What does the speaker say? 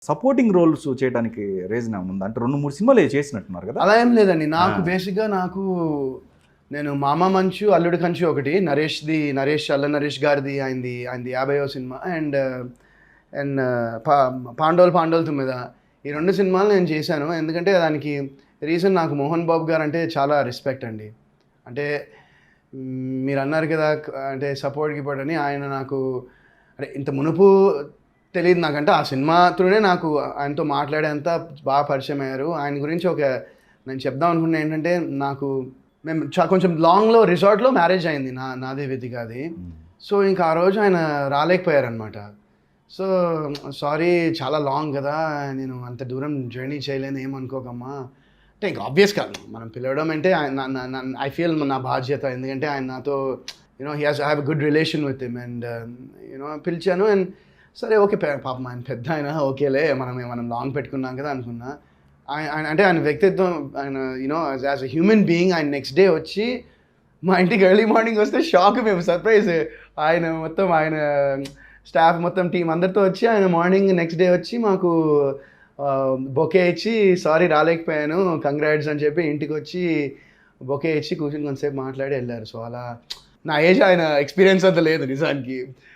Supporting roles చేయడానికి reason ఏమైనా ఉందా? అంటే 2, 3 సినిమాలు చేసినట్టున్నారు కదా? అలా ఏం లేదండి. నాకు బేసిక్‌గా నేను 'మామ మంచు అల్లుడు కంచు' ఒకటి అల్ల నరేష్ గారిది ఆయనది 50వ సినిమా అండ్ అండ్ పా 'పాండవులు తుమ్మెద' ఈ 2 సినిమాలు నేను చేశాను. ఎందుకంటే దానికి రీజన్ నాకు మోహన్ బాబు గారు అంటే చాలా రెస్పెక్ట్ అండి. అంటే మీరన్నారు కదా అంటే సపోర్ట్ అని ఆయన నాకు అంటే ఇంత మునుపు తెలీదు నాకంటే ఆ సినిమా త్రూనే నాకు ఆయనతో మాట్లాడేంత బాగా పరిచయం అయ్యారు. ఆయన గురించి నేను చెప్దాం అనుకున్నది ఏంటంటే మేము కొంచెం లాంగ్‌లో రిసార్ట్‌లో మ్యారేజ్ అయింది నాది విధిగాది. సో ఇంకా ఆ రోజు ఆయన రాలేకపోయారనమాట. సో సారీ చాలా లాంగ్ కదా! నేను అంత దూరం జర్నీ చేయలేను ఏమనుకోకమ్మా. అంటే ఇంక ఆబ్వియస్‌గా మనం పిలవడం అంటే ఐ ఫీల్ నా బాధ్యత. ఎందుకంటే ఆయన నాతో I have a good relation with him and పిలిచాను అండ్ సరే ఓకే పాపం ఆయన పెద్దాయన ఓకేలే మనం లాంగ్ పెట్టుకున్నాం కదా అనుకున్నా. ఆయన వ్యక్తిత్వం ఆయన యాజ్ ఎ హ్యూమన్ బీయింగ్ ఆయన నెక్స్ట్ డే వచ్చి మా ఇంటికి ఎర్లీ మార్నింగ్ వస్తే షాక్ మేము సర్ప్రైజ్. ఆయన స్టాఫ్ మొత్తం టీం అందరితో వచ్చి ఆయన మార్నింగ్ నెక్స్ట్ డే వచ్చి మాకు బొకే ఇచ్చి సారీ రాలేకపోయాను కంగ్రాట్స్ అని చెప్పి ఇంటికి వచ్చి బొకే ఇచ్చి కూర్చొని కొంతసేపు మాట్లాడి వెళ్ళారు. సో అలా నా ఏజ్ ఆయన ఎక్స్పీరియన్స్ అంత లేదు నిజానికి.